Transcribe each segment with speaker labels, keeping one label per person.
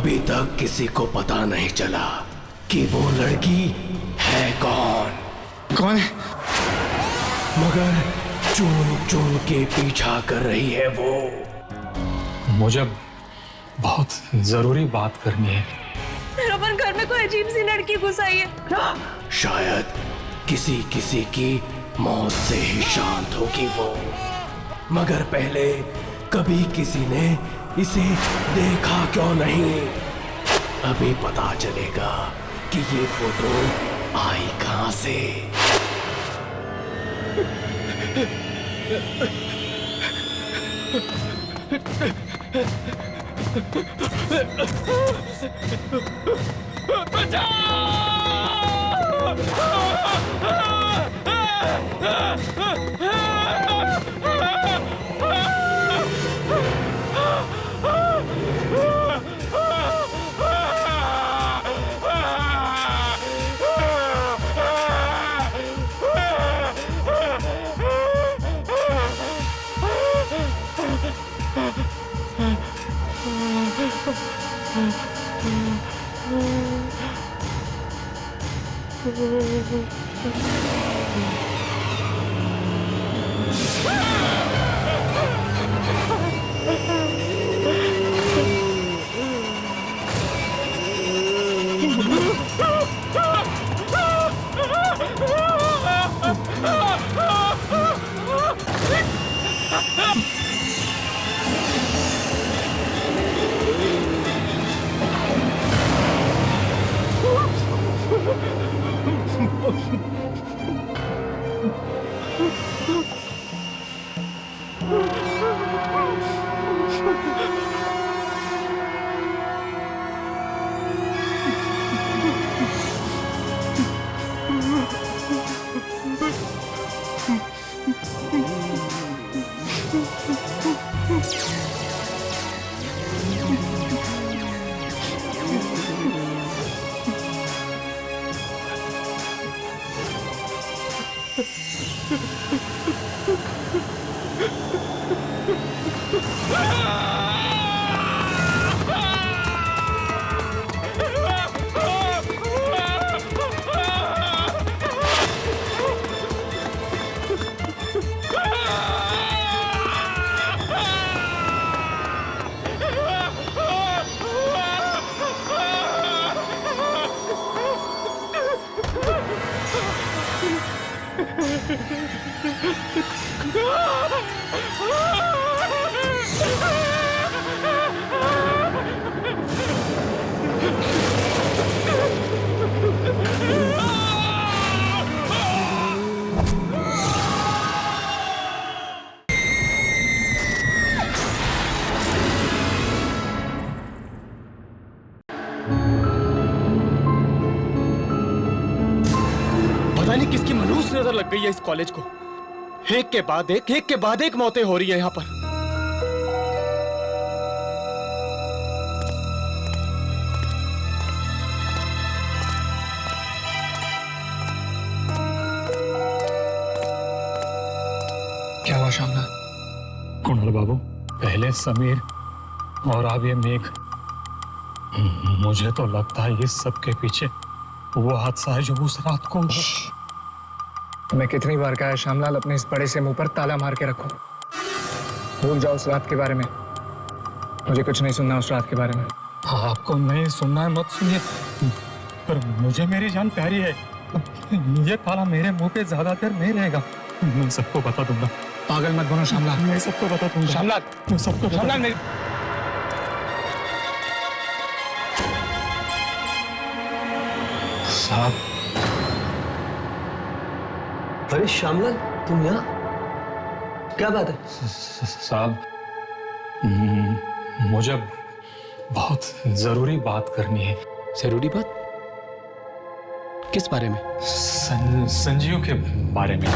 Speaker 1: अभी तक किसी को पता नहीं चला कि वो लड़की है कौन।
Speaker 2: कौन है?
Speaker 1: मगर चुन चुन के पीछा कर रही है वो।
Speaker 3: मुझे बहुत जरूरी बात करनी है।
Speaker 4: रोमन, घर में कोई अजीब सी लड़की घुस आई है।
Speaker 1: शायद किसी किसी की मौत से ही शांत होगी वो। मगर पहले कभी किसी ने इसे देखा क्यों नहीं? अभी पता चलेगा कि ये फोटो आई कहां से।
Speaker 2: पता नहीं किसकी मनहूस नजर लग गई है इस कॉलेज को। एक के बाद एक मौतें हो रही है यहाँ पर।
Speaker 5: क्या हुआ शामला?
Speaker 3: कुणाल बाबू, पहले समीर और अब ये मेघ। मुझे तो लगता है इस सब के पीछे वो हादसा है जो उस रात को।
Speaker 5: मैं कितनी बार कहा है श्यामलाल, अपने इस बड़े से मुंह पर ताला मार के रखो। भूल जाओ उस रात के बारे में। मुझे कुछ नहीं सुनना उस रात के बारे में।
Speaker 3: आपको नहीं सुनना है मत सुनिए, पर मुझे मेरी जान प्यारी है। ये ताला मेरे मुंह पे ज्यादा देर नहीं रहेगा। मैं सबको बता दूंगा।
Speaker 5: पागल मत बनो श्यामलाल।
Speaker 3: मैं सबको बता दूंगा।
Speaker 5: श्यामलाल,
Speaker 3: मैं सबको
Speaker 5: श्यामलाल मेरी
Speaker 2: साहब।
Speaker 6: अरे श्यामलाल, तुम यहाँ? क्या बात है?
Speaker 3: साहब, मुझे बहुत जरूरी बात करनी है।
Speaker 2: जरूरी बात? किस बारे में?
Speaker 3: संजीव के बारे में।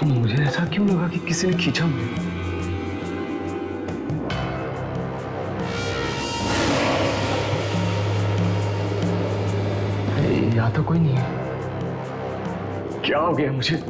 Speaker 6: मुझे ऐसा क्यों लगा कि किसी ने खींचा मुझे? यहाँ तो कोई नहीं है। क्या हो गया मुझे?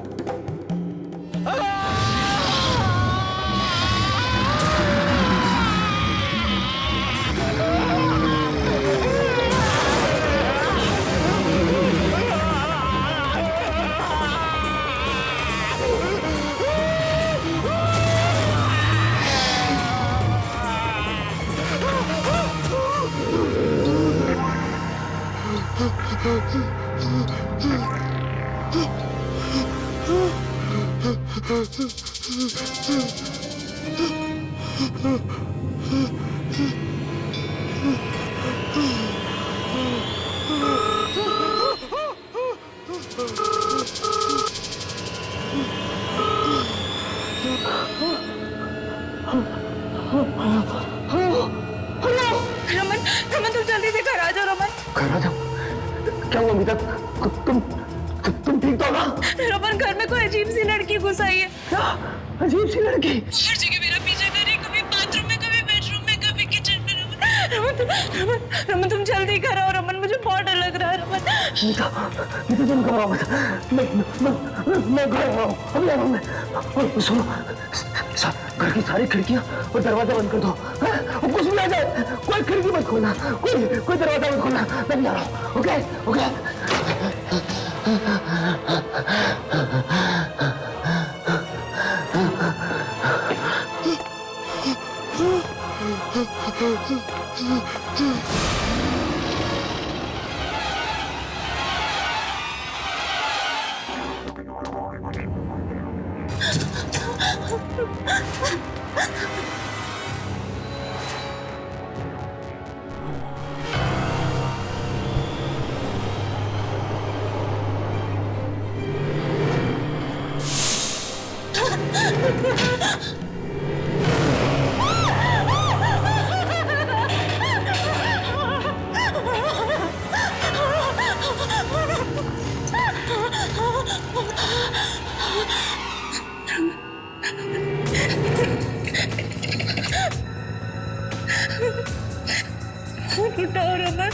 Speaker 4: रमन, रमन तुम जल्दी से घर आ जाओ रमन।
Speaker 6: घर आ जाओ? क्या हुआ अमिता? तुम ठीक तो हो ना?
Speaker 4: रमन घर में कोई अजीब सी लड़की घुस आई है।
Speaker 6: क्या अजीब सी लड़की?
Speaker 4: हर जगह मेरा पीछा कर रही, कभी बाथरूम में, कभी बेडरूम में, कभी किचन में। रमन तुम जल्दी घर आओ रमन, मुझे बहुत डर लग रहा है रमन।
Speaker 6: नीता तुम घबराओ मत। मैं घर आ रहा हूँ, अभी आ रहा हूँ मैं। सुनो, घर की सारी खिड़कियाँ और दरवाजा बंद कर दो। और कुछ भी आ जाए कोई खिड़की मत खोलना, कोई दरवाजा मत खोलना। मैं भी आ रहा हूँ। Okay okay.
Speaker 4: उठाओ रमन।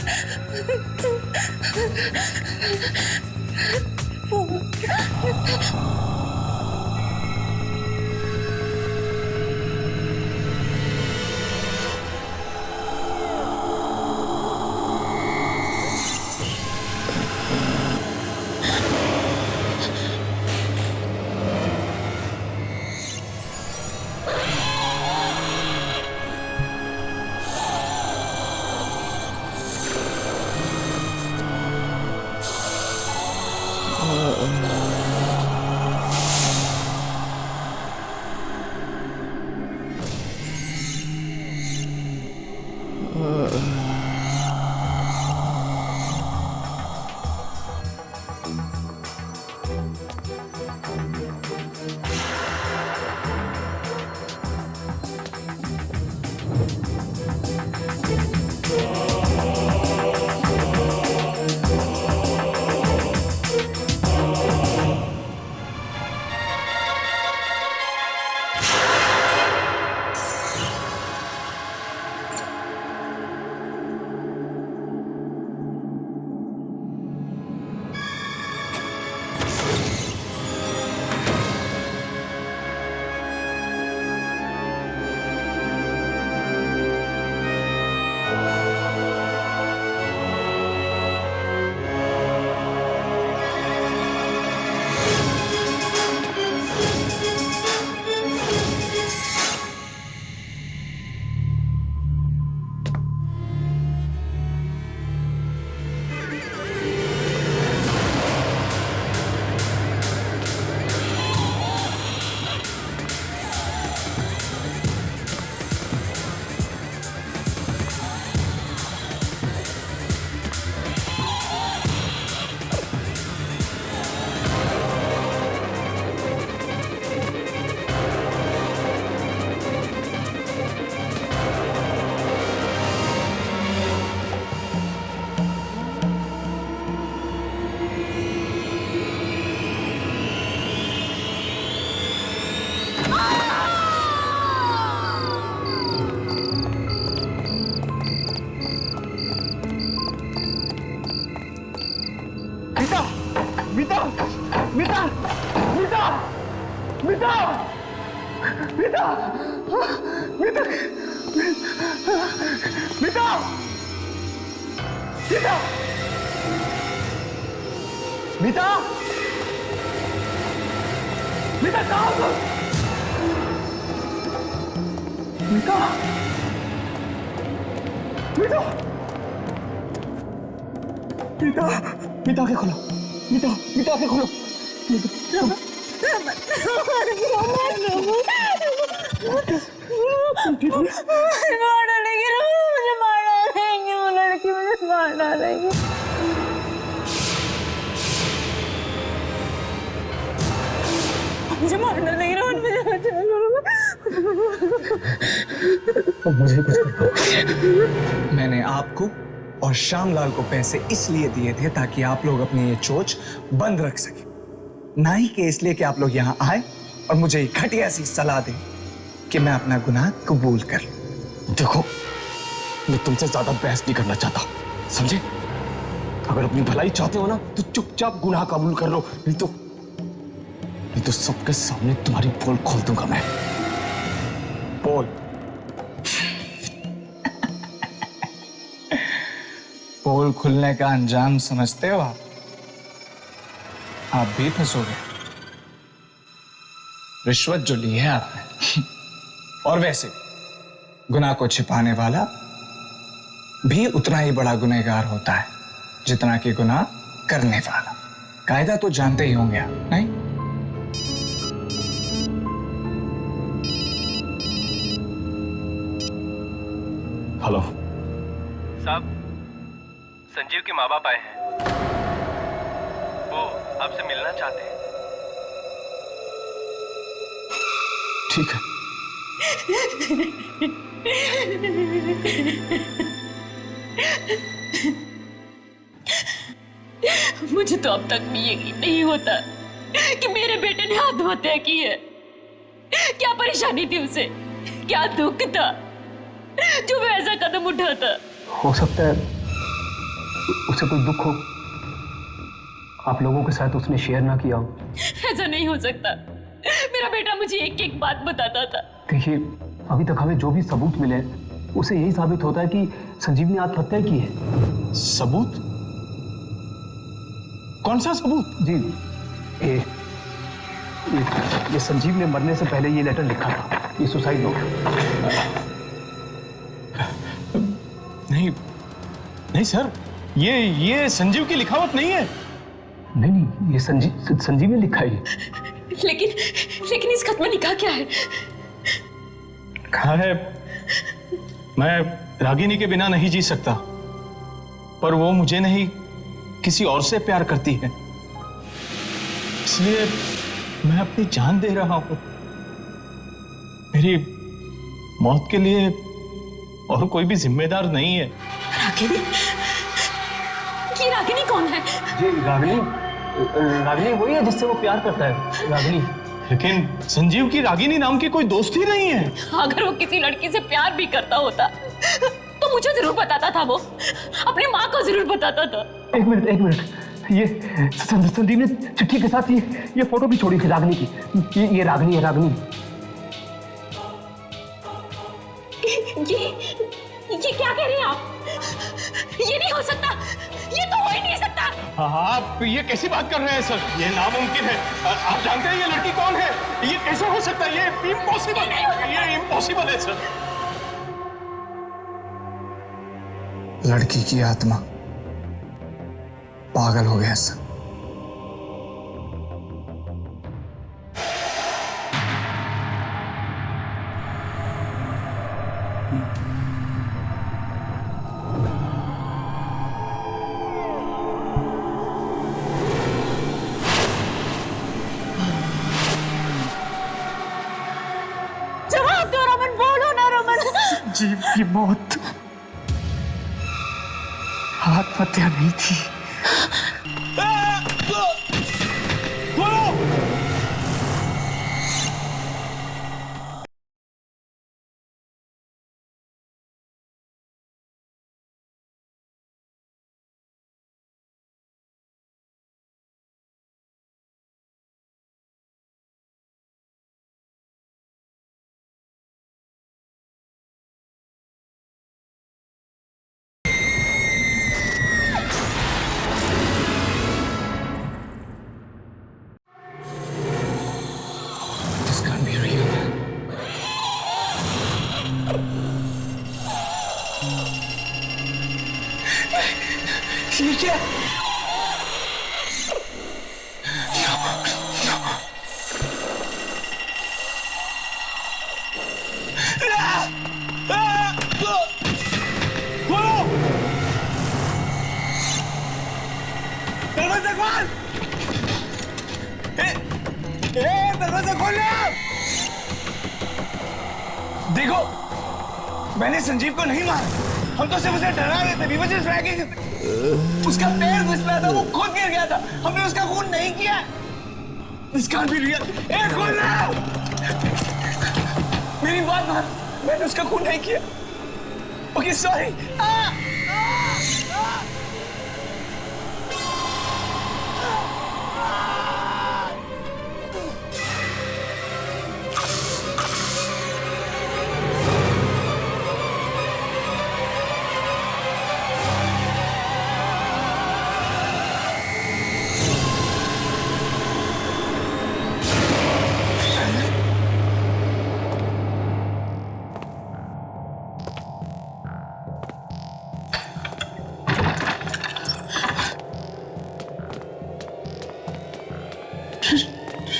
Speaker 6: मीता, मीता, मीता कहाँ हो? मीता, मीता, मीता, मीता आंखें खोलो, मीता, मीता आंखें खोलो,
Speaker 4: मार डालेंगे, मुझे मार डालेंगे, वो लड़की मुझे मार डालेंगे। मुझे मार डालेंगे, रोहन मुझे बचा लो।
Speaker 5: मुझे कुछ कर। मैंने आपको और श्यामलाल को पैसे इसलिए दिए थे ताकि आप लोग अपनी ये चोच बंद रख सके, ना ही कि इसलिए कि आप लोग यहाँ आए और मुझे ये घटिया सी सलाह दें कि मैं अपना गुनाह कबूल कर लूं।
Speaker 1: देखो, मैं तुमसे ज्यादा बहस नहीं करना चाहता, समझे? अगर अपनी भलाई चाहते हो ना तो चुपचाप गुनाह कबूल कर लो, नहीं तो सबके सामने तुम्हारी पोल खोल दूंगा मैं।
Speaker 5: पोल? पोल खुलने का अंजाम समझते हो आप भी फंसोगे। रिश्वत जो ली है आपने, और वैसे गुनाह को छिपाने वाला भी उतना ही बड़ा गुनहगार होता है जितना कि गुनाह करने वाला। कायदा तो जानते ही होंगे आप, नहीं?
Speaker 1: हेलो
Speaker 7: साहब, संजीव के माँ बाप आए हैं, वो आपसे मिलना चाहते हैं।
Speaker 1: ठीक है।
Speaker 4: मुझे तो अब तक भी यकीन नहीं होता कि मेरे बेटे ने आत्महत्या की है। क्या परेशानी थी उसे, क्या दुख था जो वो ऐसा कदम उठाता?
Speaker 6: हो सकता है उसे कोई दुख हो, आप लोगों के साथ उसने शेयर ना किया हो।
Speaker 4: ऐसा नहीं हो सकता। मेरा बेटा मुझे एक एक बात बताता था।
Speaker 6: देखिए, अभी तक हमें जो भी सबूत मिले उसे यही साबित होता है कि संजीव ने आत्महत्या की है।
Speaker 1: सबूत? कौन सा सबूत?
Speaker 6: जी, ये संजीव ने मरने से पहले ये लेटर लिखा था, ये सुसाइड नोट।
Speaker 1: नहीं सर, ये संजीव की लिखावट नहीं है।
Speaker 6: नहीं, ये संजीव ने लिखा है।
Speaker 4: लेकिन इस खत में लिखा क्या है?
Speaker 3: कहा है, मैं रागिनी के बिना नहीं जी सकता, पर वो मुझे नहीं किसी और से प्यार करती है, इसलिए मैं अपनी जान दे रहा हूं। मेरी मौत के लिए और कोई भी जिम्मेदार नहीं है।
Speaker 4: रागिनी? ये रागिनी कौन है?
Speaker 6: जी, रागिनी वही है जिससे वो प्यार करता है, रागिनी।
Speaker 3: लेकिन संजीव की रागिनी नाम की कोई दोस्त ही नहीं है।
Speaker 4: अगर वो किसी लड़की से प्यार भी करता होता तो मुझे जरूर बताता था, वो अपनी माँ को जरूर बताता था।
Speaker 6: एक मिनट, ये संदीप ने चिट्ठी के साथ ये फोटो भी छोड़ी थी रागिनी की। ये रागिनी है, रागिनी।
Speaker 4: ये क्या कह रहे हैं आप? ये नहीं हो सकता, ये तो हो ही नहीं सकता।
Speaker 3: आप ये कैसी बात कर रहे हैं सर? ये नामुमकिन है। आप जानते हैं ये लड़की कौन है? ये कैसे हो सकता है? ये इम्पॉसिबल, ये इम्पॉसिबल है सर।
Speaker 5: लड़की की आत्मा पागल हो गया सर।
Speaker 4: जवाब दो रमन, बोलो ना रमन।
Speaker 6: जीव की मौत आत्महत्या नहीं थी।
Speaker 5: ठीक है। दरवाजा खोल! दरवाजा खोल! देखो, मैंने संजीव को नहीं मारा, हम तो सिर्फ उसे डरा रहे थे। We were just dragging him. उसका पैर फिसला था, वो खुद गिर गया था, हमने उसका खून नहीं किया। This can't be real. खोल ना! मेरी बात मान, मैंने उसका खून नहीं किया। Okay, sorry.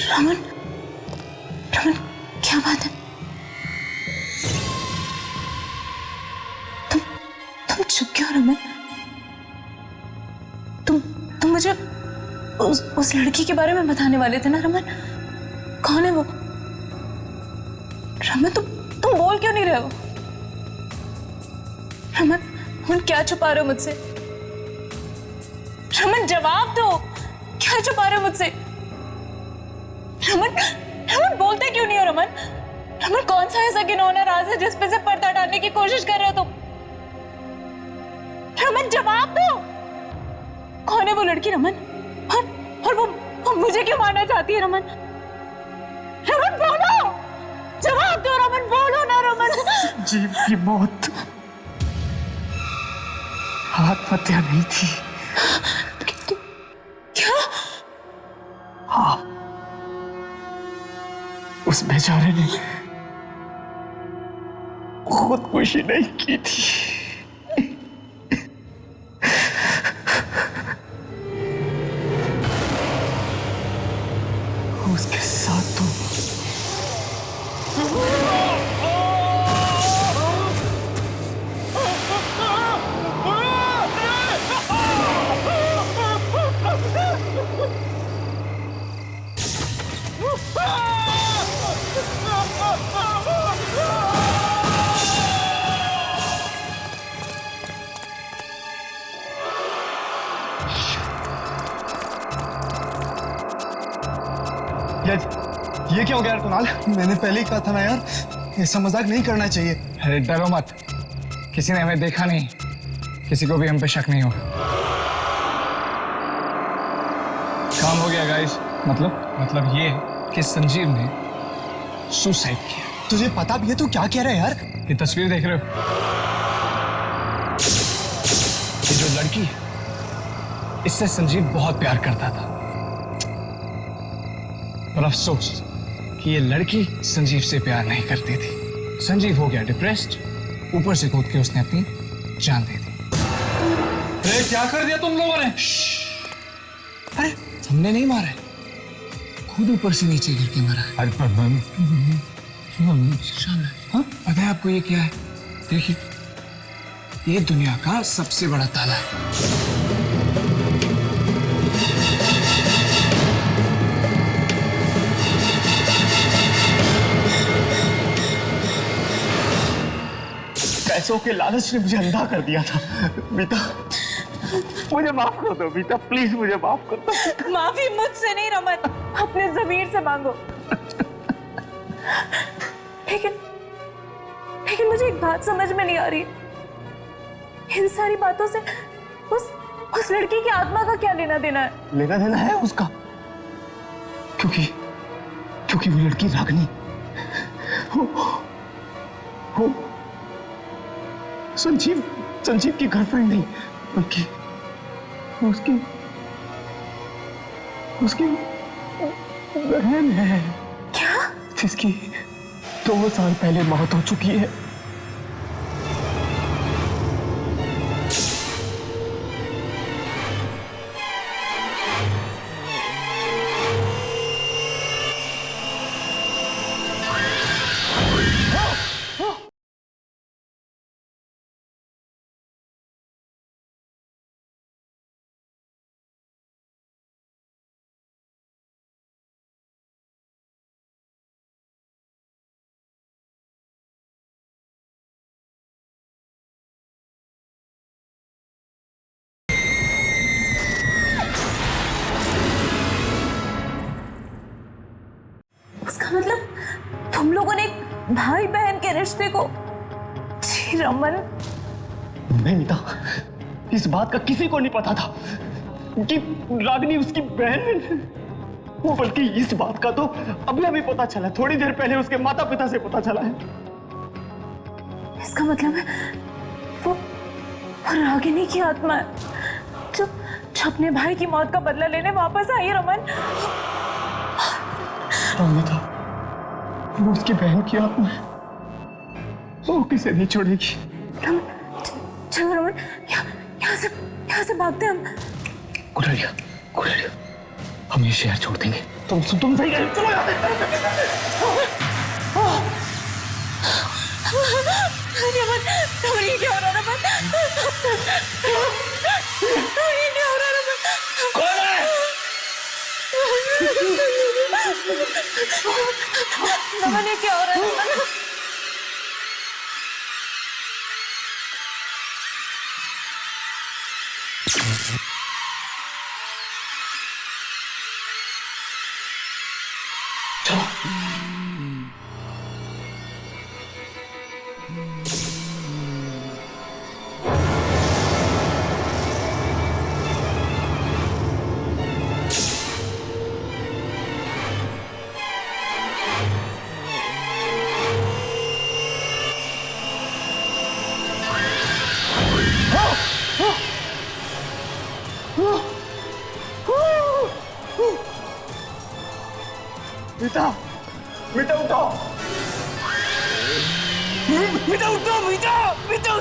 Speaker 4: रमन, रमन, क्या बात है? तुम चुप क्यों रमन? तुम मुझे उस लड़की के बारे में बताने वाले थे ना रमन? कौन है वो? रमन, तुम बोल क्यों नहीं रहे हो? रमन, क्या छुपा रहे हो मुझसे? रमन, जवाब दो, क्या छुपा रहे हो मुझसे? रमन, रमन, बोलते क्यों नहीं हो रमन? रमन, कौन सा ऐसा घिनौना राज है जिस पे से पर्दा डालने की कोशिश कर रहे हो तुम? रमन, जवाब दो, कौन है वो लड़की रमन? और वो मुझे क्यों मारना चाहती है रमन? रमन, बोलो, जवाब दो रमन, बोलो ना रमन।
Speaker 5: संजीव की मौत आत्महत्या नहीं थी।
Speaker 4: क्या?
Speaker 5: हाँ, उस बेचारे ने खुदकुशी नहीं की थी। उसके साथ तो
Speaker 8: ये क्या हो गया यार कुणाल? मैंने पहले ही कहा था ना यार, ऐसा मजाक नहीं करना चाहिए।
Speaker 5: अरे डरो मत, किसी ने हमें देखा नहीं, किसी को भी हम पे शक नहीं होगा। काम हो गया गाइस। मतलब ये कि संजीव ने सुसाइड किया।
Speaker 8: तुझे पता भी है तू क्या कह रहा है यार?
Speaker 5: ये तस्वीर देख रहे हो? ये जो लड़की है, इससे संजीव बहुत प्यार करता था, पर अफसोस कि ये लड़की संजीव से प्यार नहीं करती थी। संजीव हो गया डिप्रेस्ड, ऊपर से कूद के उसने अपनी जान दे दी।
Speaker 3: अरे क्या कर दिया तुम लोगों ने?
Speaker 5: अरे हमने नहीं मारा है, खुद ऊपर से नीचे गिर के मरा है। हाँ, पता है आपको ये क्या है? देखिए, ये दुनिया का सबसे बड़ा ताला है।
Speaker 8: पैसों के लालच ने मुझे अंधा कर दिया था। बीता, मुझे माफ कर दो बीता, प्लीज मुझे माफ कर दो।
Speaker 4: माफी मुझसे नहीं रमन, अपने ज़मीर से मांगो। लेकिन मुझे एक बात समझ में नहीं आ रही, इन सारी बातों से उस लड़की की आत्मा का क्या लेना देना है?
Speaker 8: लेना देना है उसका, क्योंकि वो लड़की रागनी वो संजीव की गर्लफ्रेंड नहीं, बल्कि उसकी बहन है।
Speaker 4: क्या?
Speaker 8: जिसकी 2 साल पहले मौत हो चुकी है।
Speaker 9: हम लोगों ने एक भाई बहन के रिश्ते को। जी रमन,
Speaker 8: नहीं मीता, इस बात का किसी को नहीं पता था कि रागिनी उसकी बहन है। वो बल्कि इस बात का तो अभी अभी पता चला, थोड़ी देर पहले उसके माता पिता से पता चला है।
Speaker 9: इसका मतलब है वो रागिनी की आत्मा है जो अपने भाई की मौत का बदला लेने वापस आई है। रमन,
Speaker 8: मीता, वो उसकी बहन की आत्मा है, वो किसे नहीं छोड़ेगी।
Speaker 9: रमन, चलो रमन, यहाँ से भागते हैं हम।
Speaker 8: गुड़रिया, हम ये शहर छोड़ देंगे। तुम सही कह रहे हो, चलो यहाँ से।
Speaker 9: रमन, ये क्या हो रहा है रमन? ये क्या हो रहा है रमन?
Speaker 8: कौन है?
Speaker 9: रमन, ये क्या हो रहा है रमन?
Speaker 8: मीता उठो, मीता उठो, मीता।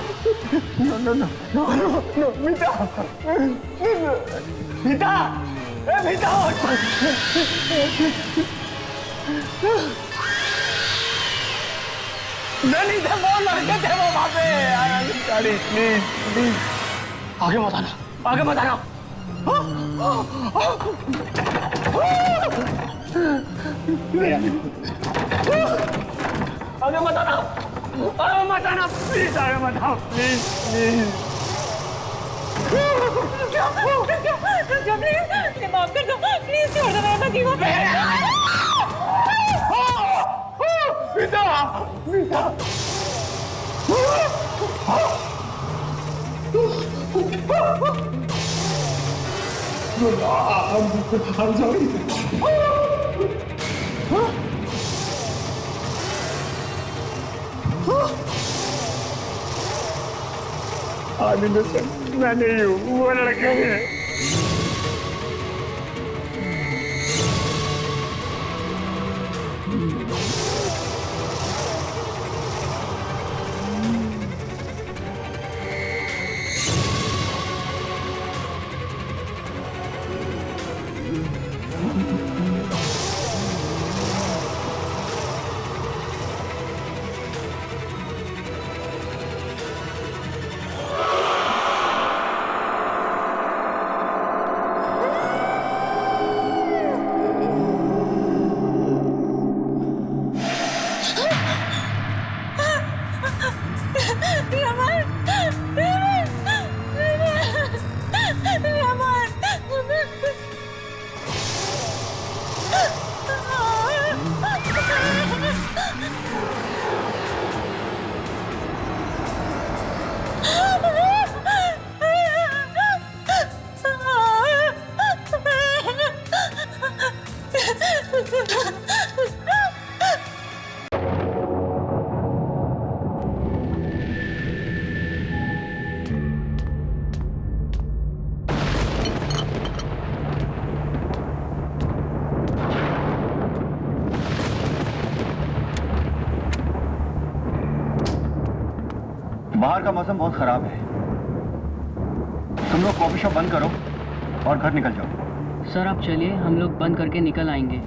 Speaker 8: नो, मीता, मीता नहीं थे वो लड़के थे वो वहां पे। प्लीज आगे मत आना। आगे मत आना। प्लीज आगे मत आओ, प्लीज।
Speaker 9: प्लीज माफ कर दो, प्लीज छोड़ दो मेरे पति को।
Speaker 8: I'm sorry. मैं नहीं हूँ, वो लड़के हैं।
Speaker 7: बाहर का मौसम बहुत खराब है, तुम लोग कॉफी शॉप बंद करो और घर निकल जाओ।
Speaker 10: सर आप चलिए, हम लोग बंद करके निकल आएंगे।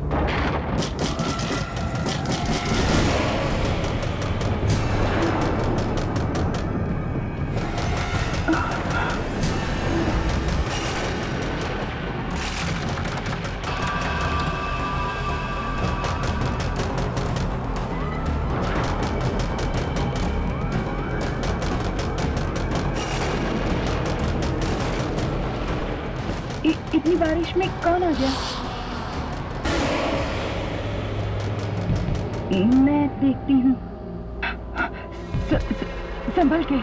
Speaker 9: इतनी बारिश में कौन आ गया?
Speaker 11: मैं देखती हूँ। संभल के।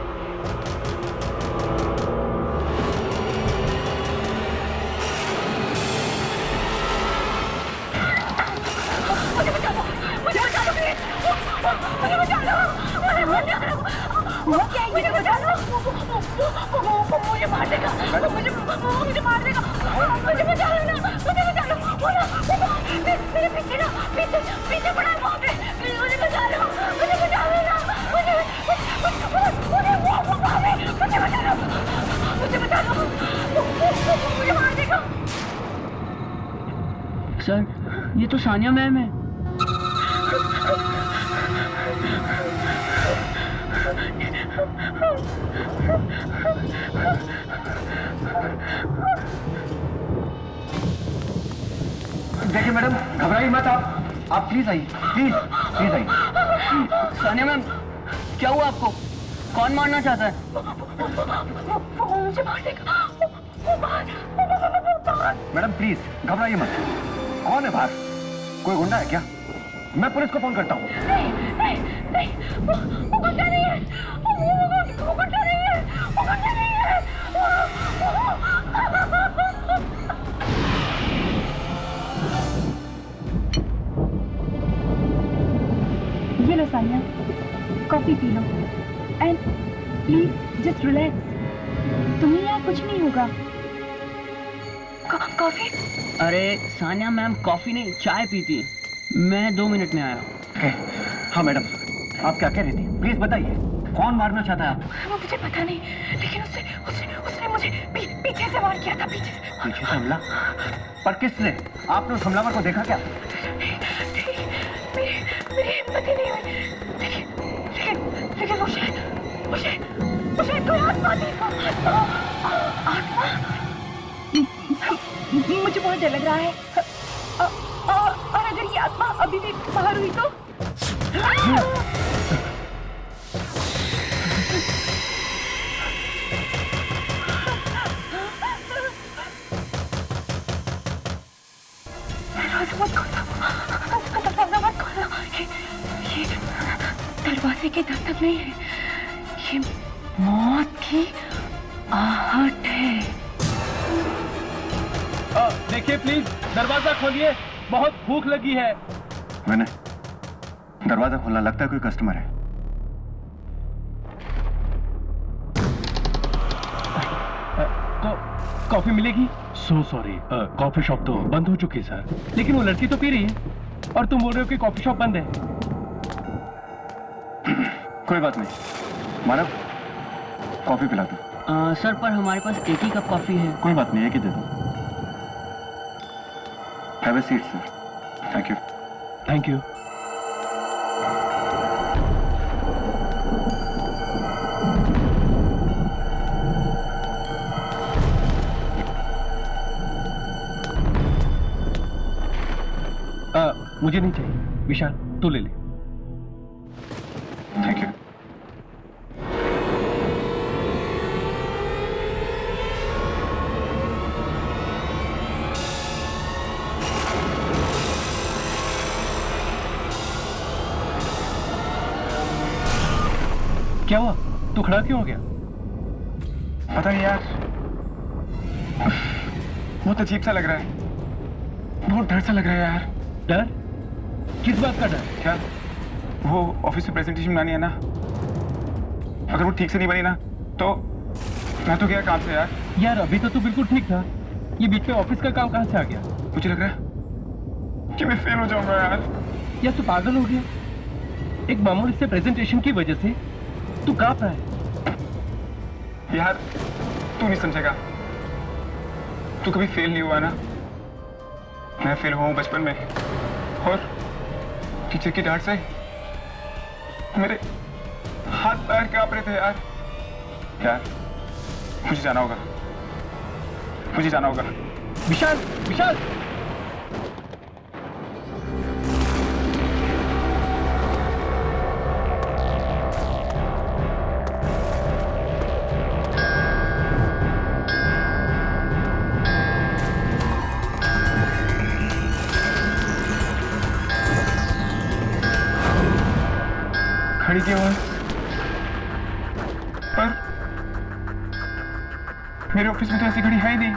Speaker 11: वो क्या है? मुझे बचा लो। वो मुझे मार देगा। मुझे मार देगा। मुझे बचा लो ना। मुझे बचा लो। मेरे पीछे ना, पीछे पड़ा है वहाँ पे। मुझे बचा लो। मुझे बचा लो ना। मुझे बचा लो। मुझे बचा लो। मुझे मार देगा।
Speaker 10: सर, ये तो सानिया मैम है।
Speaker 8: देखिए मैडम, घबराइए मत आप प्लीज आइए, प्लीज आइए।
Speaker 10: सानिया मैम, क्या हुआ आपको? कौन मारना चाहता है?
Speaker 11: वो मुझे मार देगा।
Speaker 8: मैडम प्लीज घबराइए मत। कौन है बाहर? कोई गुंडा है क्या? मैं पुलिस को फोन करता हूँ।
Speaker 11: नहीं, वो गुंडा नहीं है। वो गुंडा नहीं है। ये लो सानिया, कॉफी पी लो एंड प्लीज जस्ट रिलैक्स। तुम्हें यहाँ कुछ नहीं होगा। कॉफी?
Speaker 10: अरे सानिया मैम कॉफी नहीं, चाय पीती है। मैं 2 मिनट में आया।
Speaker 8: हाँ मैडम, आप क्या कह रही थी? प्लीज बताइए, कौन मारना चाहता है आपको?
Speaker 11: वो मुझे पता नहीं, लेकिन उसने मुझे पीछे से वार किया था। पीछे
Speaker 8: से हमला? पर किसने? आपने उस हमलावर को देखा क्या?
Speaker 11: मेरी हिम्मत ही नहीं हुई। लेकिन वो शायद कोई आत्मा थी। आत्मा? मुझे बहुत डर लग रहा है। और अगर ये आत्मा अभी भी बाहर हुई तो? दरवाजे के दस्तक नहीं है, ये मौत की आहट है।
Speaker 7: देखिए प्लीज, दरवाजा खोलिए, बहुत भूख लगी है।
Speaker 8: मैंने दरवाजा खोलना, लगता है कोई कस्टमर है।
Speaker 7: कॉफी मिलेगी? सो सॉरी, कॉफी शॉप तो बंद हो चुकी है सर। लेकिन वो लड़की तो पी रही है और तुम बोल रहे हो कि कॉफी शॉप बंद है।
Speaker 8: कोई बात नहीं, मानव कॉफी पिला दो।
Speaker 10: सर, पर हमारे पास एक ही कप कॉफी है।
Speaker 8: कोई बात नहीं, एक ही दे दो। Have a seat sir. Thank you.
Speaker 7: Thank you. मुझे नहीं चाहिए। विशाल, तू ले ले।
Speaker 8: Thank you.
Speaker 7: क्या हुआ? तू खड़ा क्यों हो गया?
Speaker 8: पता नहीं यार, बहुत अजीब सा लग रहा है। बहुत डर सा लग रहा है यार।
Speaker 7: डर? किस बात का डर?
Speaker 8: क्या वो ऑफिस में प्रेजेंटेशन बनानी है ना, अगर वो ठीक से नहीं बनी ना तो मैं तो गया काम से यार।
Speaker 7: यार अभी तो तू बिल्कुल ठीक था, ये बीच में ऑफिस का काम कहाँ से आ गया?
Speaker 8: मुझे लग रहा है कि मैं फेल हो जाऊंगा यार।
Speaker 7: यार तू पागल हो गया? एक मामूली से प्रेजेंटेशन की वजह से तू कांप रहा है।
Speaker 8: यार तू नहीं समझेगा, तू कभी फेल नहीं हुआ ना। मैं फेल हुआ हूँ बचपन में, और टीचर की डांट से मेरे हाथ पैर कांप रहे थे यार। यार मुझे जाना होगा, मुझे जाना होगा।
Speaker 7: विशाल, विशाल!
Speaker 8: की आवाज, पर मेरे ऑफिस में तो ऐसी घड़ी है ही नहीं।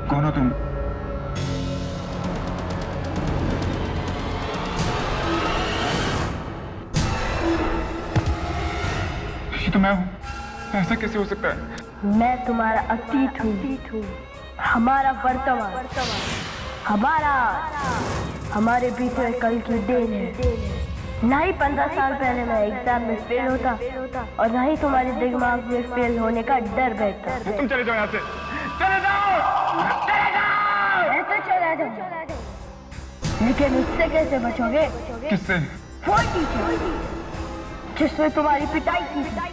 Speaker 8: कौन हो तुम? ये तो मैं हूँ। ऐसा कैसे हो सकता है?
Speaker 11: मैं तुम्हारा अतीत हूँ, हमारा वर्तमान, हमारा हमारे बीते कल की देन है। ना ही 15 साल पहले मैं एग्जाम में फेल होता और ना ही तुम्हारे दिमाग में फेल होने का डर बैठता।
Speaker 8: तुम चले जाओ यहाँ से, चले जाओ, चले जाओ।
Speaker 11: ऐसे चला जाओ, लेकिन उससे कैसे बचोगे?
Speaker 8: किससे?
Speaker 11: वो टीचर जिसने तुम्हारी पिटाई की थी,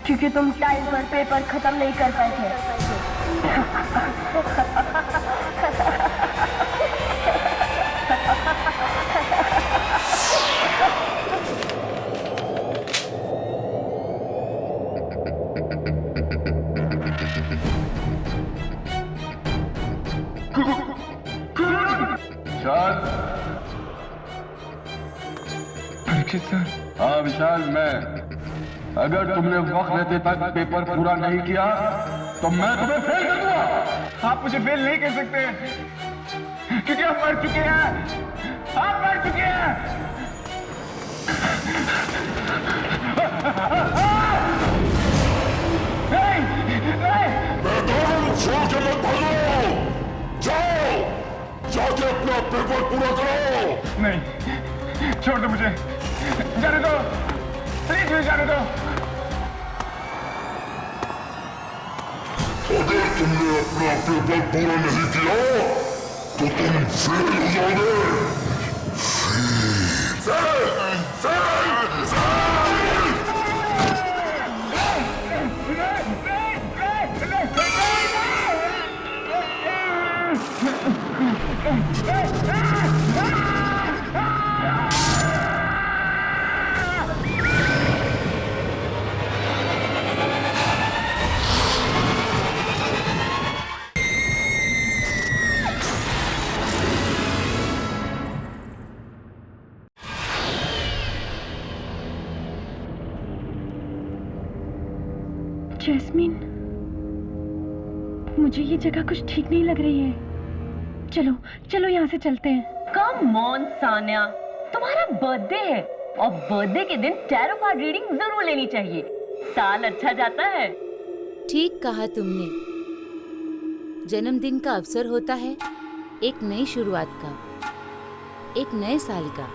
Speaker 11: क्योंकि तुम टाइम पर पेपर खत्म नहीं कर पाए थे।
Speaker 8: परीक्षित सर।
Speaker 12: हाँ विशाल, मैं। अगर तुमने वक्त रहते तक पेपर पूरा नहीं किया तो मैं तुम्हें फेल कर दूंगा।
Speaker 8: आप मुझे फेल नहीं कर सकते, क्योंकि आप मर चुके हैं। आप मर चुके हैं।
Speaker 12: मैदान छोड़ के मत भागो, जाओ, जाके अपना पेपर पूरा करो।
Speaker 8: नहीं, छोड़ दो मुझे, जाने दो, प्लीज मुझे जाने दो।
Speaker 12: अगर तुमने अपना पेपर पूरा नहीं किया तो तुम फेल हो जाओगे।
Speaker 11: जैस्मीन, मुझे ये जगह कुछ ठीक नहीं लग रही है। चलो चलो यहाँ से चलते हैं।
Speaker 10: कम ऑन सान्या, तुम्हारा बर्थडे है और बर्थडे के दिन टैरो कार्ड रीडिंग जरूर लेनी चाहिए। साल अच्छा जाता है।
Speaker 13: ठीक कहा तुमने। जन्मदिन का अवसर होता है एक नई शुरुआत का, एक नए साल का,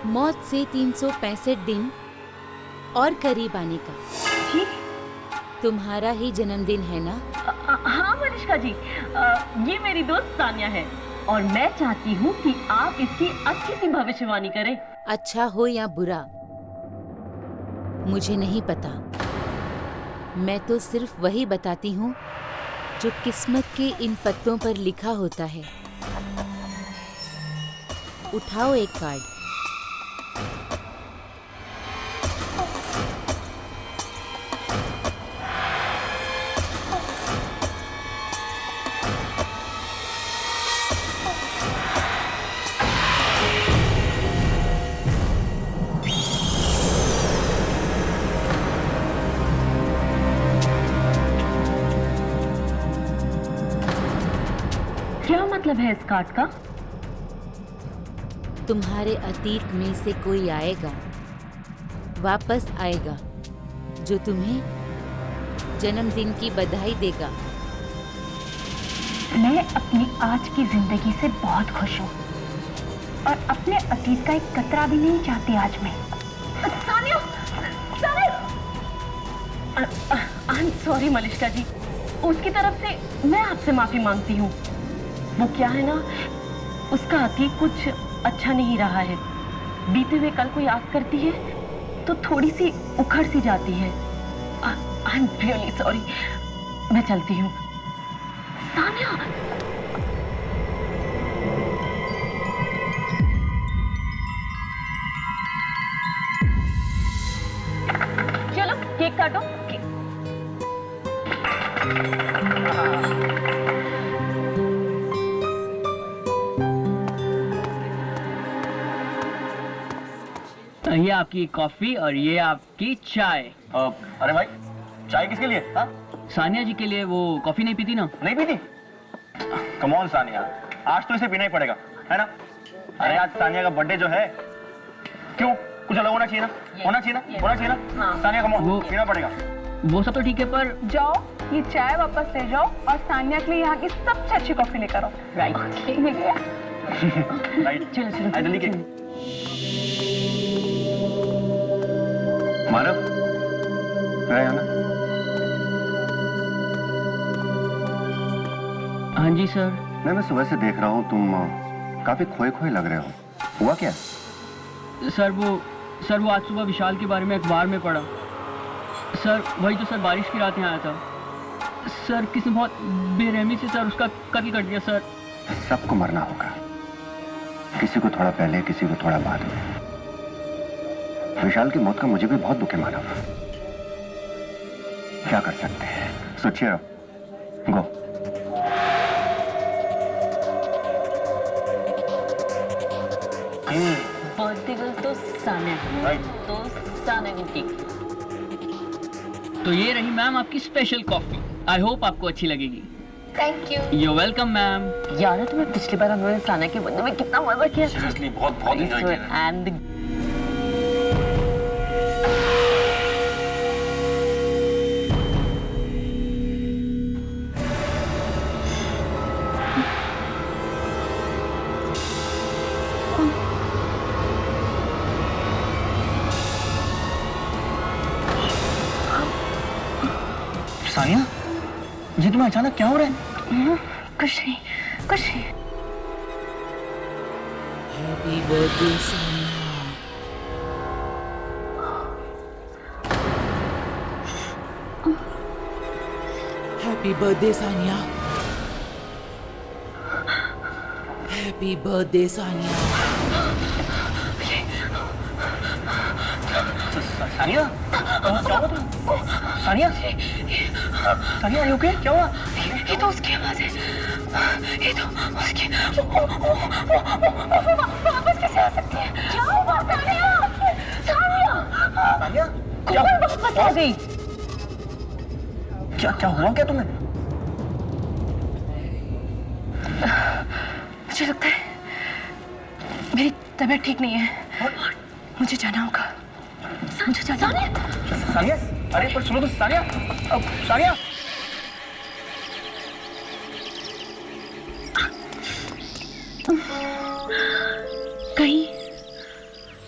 Speaker 13: मौत से 365 दिन और करीब आने का।
Speaker 10: ठीक,
Speaker 13: तुम्हारा ही जन्मदिन है ना?
Speaker 10: हाँ मनीषा जी, ये मेरी दोस्त सान्या है और मैं चाहती हूँ कि आप इसकी अच्छी सी भविष्यवाणी करें।
Speaker 13: अच्छा हो या बुरा मुझे नहीं पता, मैं तो सिर्फ वही बताती हूँ जो किस्मत के इन पत्तों पर लिखा होता है। उठाओ एक कार्ड।
Speaker 10: क्या मतलब है इस कार्ड का?
Speaker 13: तुम्हारे अतीत में से कोई आएगा, वापस आएगा, जो तुम्हें जन्मदिन की बधाई देगा।
Speaker 11: मैं अपनी आज की जिंदगी से बहुत खुश हूँ और अपने अतीत का एक कतरा भी नहीं चाहती आज मैं।
Speaker 10: Sanya, I am sorry Malishka ji, उसकी तरफ से मैं आपसे माफी मांगती हूँ। वो क्या है ना, उसका अतीत कुछ अच्छा नहीं रहा है। बीते हुए कल को याद करती है तो थोड़ी सी उखड़ सी जाती है। I am really sorry. मैं चलती हूँ। सानिया, चलो केक काटो।
Speaker 14: ये आपकी कॉफी और ये आपकी चाय।
Speaker 8: अरे भाई, चाय किसके लिए? हाँ,
Speaker 14: सानिया जी के लिए। वो कॉफी नहीं पीती ना?
Speaker 8: नहीं पीती? कम ऑन सानिया, आज तो इसे पीना ही पड़ेगा, है ना? अरे आज सानिया का बर्थडे जो है, क्यों कुछ अलग होना चाहिए ना? होना चाहिए ना? होना चाहिए ना?
Speaker 10: हाँ।
Speaker 8: सानिया कम ऑन, पीना पड़ेगा।
Speaker 14: वो सब तो ठीक है, पर
Speaker 9: जाओ ये चाय वापस ले जाओ और सानिया के लिए यहाँ की सबसे अच्छी कॉफी लेकर आओ।
Speaker 10: राइट।
Speaker 8: राइट।
Speaker 10: चलो चलो
Speaker 8: जल्दी के मानव, ना?
Speaker 14: हाँ जी सर।
Speaker 15: मैं सुबह से देख रहा हूँ, तुम काफी खोए खोए लग रहे हो। हुआ क्या?
Speaker 14: सर वो आज सुबह विशाल के बारे में अखबार में पढ़ा। सर वही तो सर, बारिश की रात यहाँ आया था। सर किसी बहुत बेरहमी से सर उसका कत्ल कर दिया सर।
Speaker 15: सबको मरना होगा, किसी को थोड़ा पहले, किसी को थोड़ा बाद में। विशाल की मौत का मुझे भी बहुत दुख है मानव। क्या कर सकते हैं? सोचिए, गो।
Speaker 10: बर्थडे गर्ल तो सानिया, तो सानिया को केक।
Speaker 14: तो ये रही मैम आपकी स्पेशल कॉफी। आई होप आपको अच्छी लगेगी।
Speaker 10: Thank you.
Speaker 14: You welcome ma'am.
Speaker 10: यार तुम्हें पिछली बार हमने सानिया के बर्थडे में कितना मजा किया।
Speaker 8: सीरियसली बहुत बहुत एंजॉय किया।
Speaker 10: एंड
Speaker 8: सानिया जी, तुम्हें अचानक क्या हो रहा है?
Speaker 10: कुछ नहीं, कुछ नहीं।
Speaker 13: Happy birthday Sania. Happy birthday Sania. Happy birthday Sania.
Speaker 8: Sania, क्या हुआ तुम? Sania, Sania are you okay? क्या हुआ?
Speaker 11: ये तो उसकी आवाज है। ये तो उसकी। वापस कैसे आ सकती है? क्या हुआ सानिया? सानिया,
Speaker 8: सानिया,
Speaker 11: कौन वापस आ गई?
Speaker 8: क्या क्या हुआ क्या तुम्हें?
Speaker 11: मुझे लगता है मेरी तबीयत ठीक नहीं है। मुझे जाना होगा। मुझे जाना होगा।
Speaker 8: सानिया, अरे पर सुनो तो सानिया, सानिया।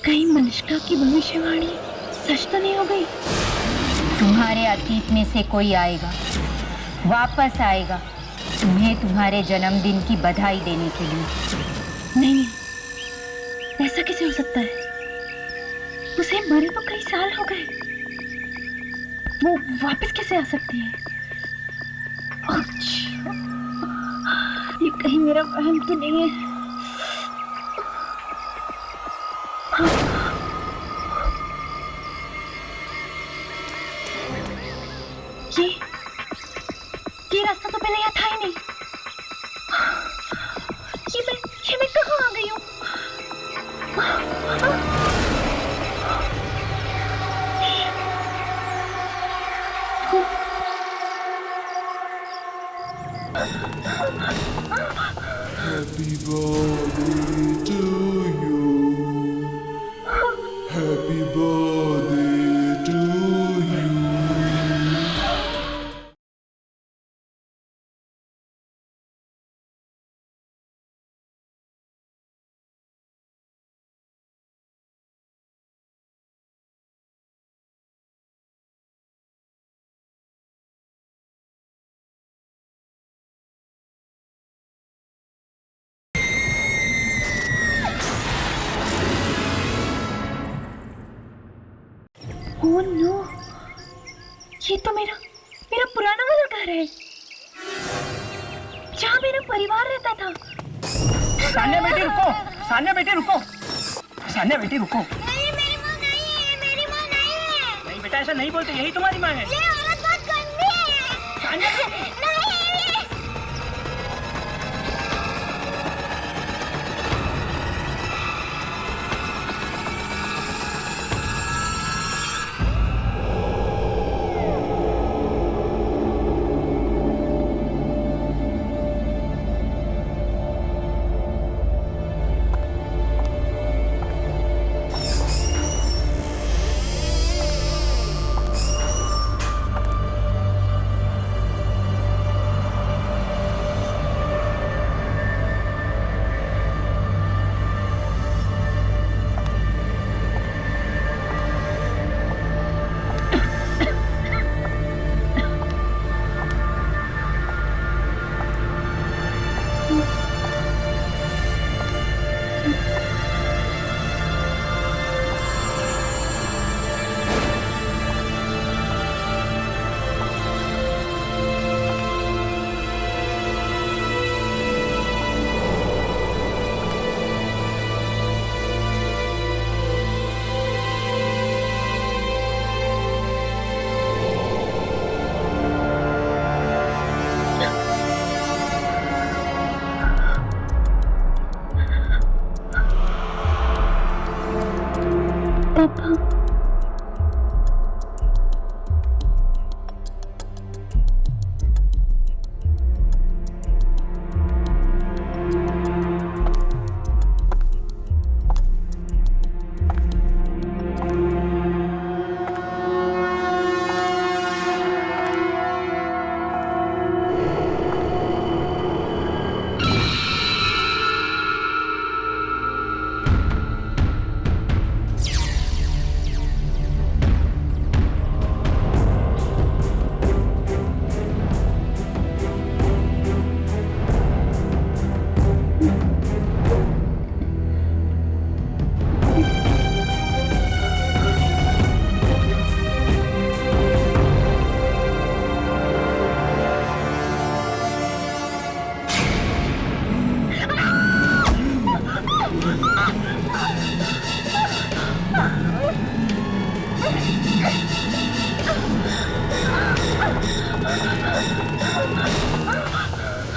Speaker 11: कहीं मनुष्का की भविष्यवाणी सच तो नहीं हो गई?
Speaker 16: तुम्हारे अतीत में से कोई आएगा, वापस आएगा तुम्हें तुम्हारे जन्मदिन की बधाई देने के लिए।
Speaker 11: नहीं, ऐसा कैसे हो सकता है? उसे मरे तो कई साल हो गए। वो वापस कैसे आ सकती है? ये कहीं मेरा वहम तो नहीं है? ये रास्ता तो पहले यहाँ था ही नहीं। ये मैं कहाँ आ गई हूँ?
Speaker 17: Happy birthday to you. Happy birthday to you.
Speaker 11: Oh no, ये तो मेरा पुराना वाला घर है जहाँ मेरा परिवार रहता था।
Speaker 8: सान्या बेटी रुको, सान्या बेटी रुको, सान्या बेटी रुको।
Speaker 11: नहीं, मेरी माँ नहीं है, मेरी माँ नहीं है।
Speaker 8: नहीं बेटा, ऐसा नहीं बोलते, यही तुम्हारी माँ है।
Speaker 11: ये औरत बहुत गंदी है।
Speaker 8: सान्या
Speaker 11: नहीं।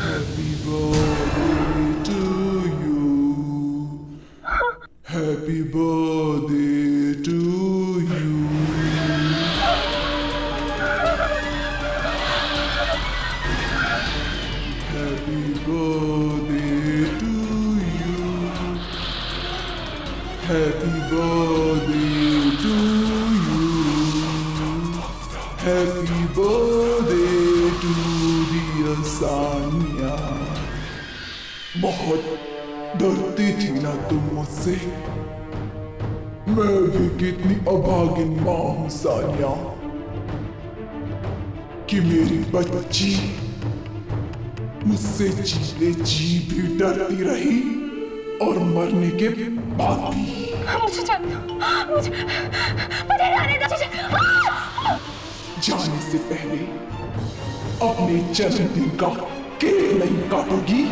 Speaker 17: Happy birthday to you. Happy birthday to you. Happy birthday to you. Happy birthday to dear Sanya. बहुत डरती थी ना तुम मुझसे। मैं भी कितनी अभागिन माँ हूँ सानिया कि मेरी बच्ची मुझसे जीते जी भी डरती रही और मरने के बाद भी।
Speaker 11: मुझे जाने दो, मुझे जाने दो।
Speaker 17: जाने से पहले अपने जन्मदिन का केक नहीं काटोगी?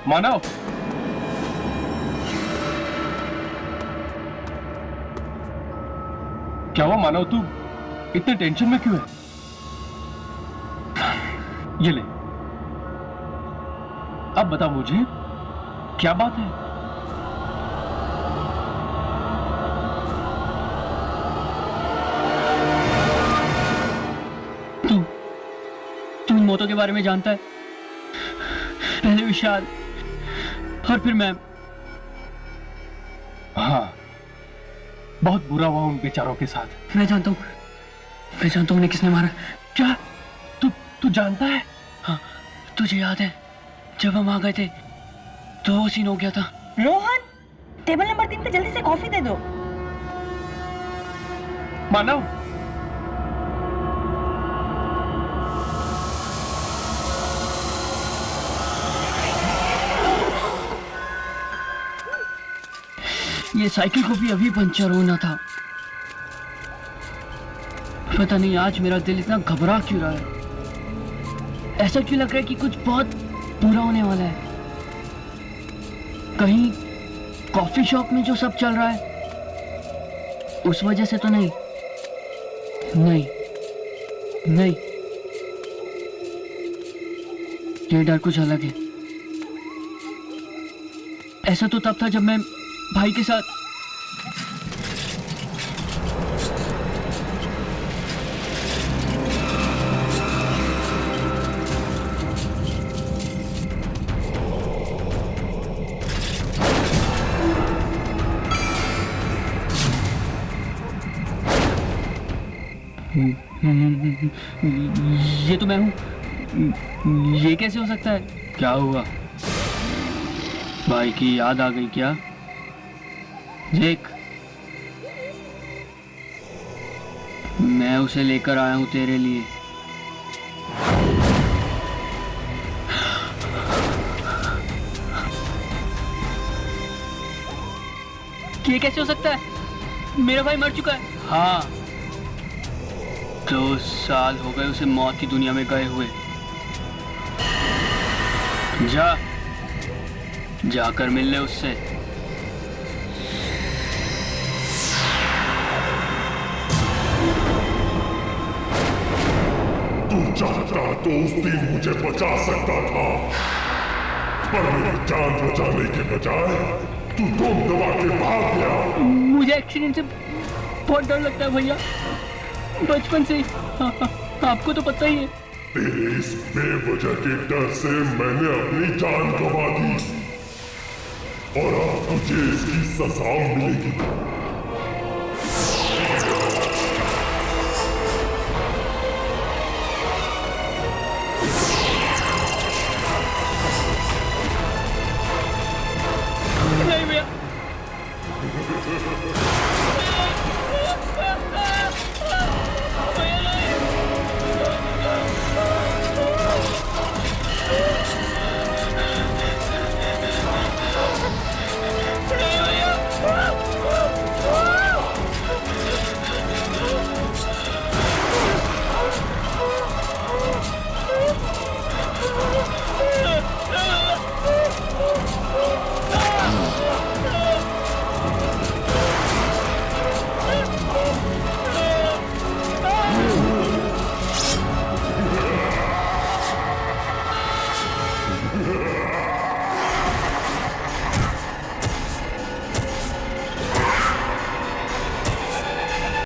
Speaker 7: मानव, क्या हुआ मानव? तू इतने टेंशन में क्यों है? ये ले, अब बता मुझे
Speaker 14: क्या बात है? तू इन मौतों के बारे में जानता है? पहले विशाल और फिर मैं।
Speaker 7: हाँ, बहुत बुरा हुआ उन बेचारों के साथ।
Speaker 14: मैं जानता हूँ उन्हें किसने मारा।
Speaker 7: क्या? तू जानता है?
Speaker 14: हाँ, तुझे याद है जब हम आ गए थे तो वो सीन हो गया था।
Speaker 11: रोहन, टेबल नंबर 3 पे जल्दी से कॉफी दे दो।
Speaker 7: मानव,
Speaker 14: ये साइकिल को भी अभी पंचर होना था। पता नहीं आज मेरा दिल इतना घबरा क्यों रहा है। ऐसा क्यों लग रहा है कि कुछ बहुत बुरा होने वाला है। कहीं कॉफी शॉप में जो सब चल रहा है उस वजह से तो नहीं। ये डर कुछ अलग है। ऐसा तो तब था जब मैं भाई के साथ ये तो मैं हूं। ये कैसे हो सकता है? क्या हुआ? भाई की याद आ गई क्या? देख, मैं उसे लेकर आया हूं तेरे लिए। ये कैसे हो सकता है? मेरा भाई मर चुका है। हाँ, 2 साल हो गए उसे मौत की दुनिया में गए हुए। जाकर मिल ले उससे।
Speaker 17: तू चाहता तो उस दिन मुझे बचा सकता था, पर मेरी जान बचाने के बजाय तू दम दबा के भाग गया।
Speaker 14: मुझे एक्सीडेंट से बहुत डर लगता है भैया, बचपन से ही। आपको तो पता ही है।
Speaker 17: तेरे इस बेवजह के डर से मैंने अपनी जान गंवा दी और अब तुझे इसकी सजा मिलेगी।
Speaker 14: नहीं भैया।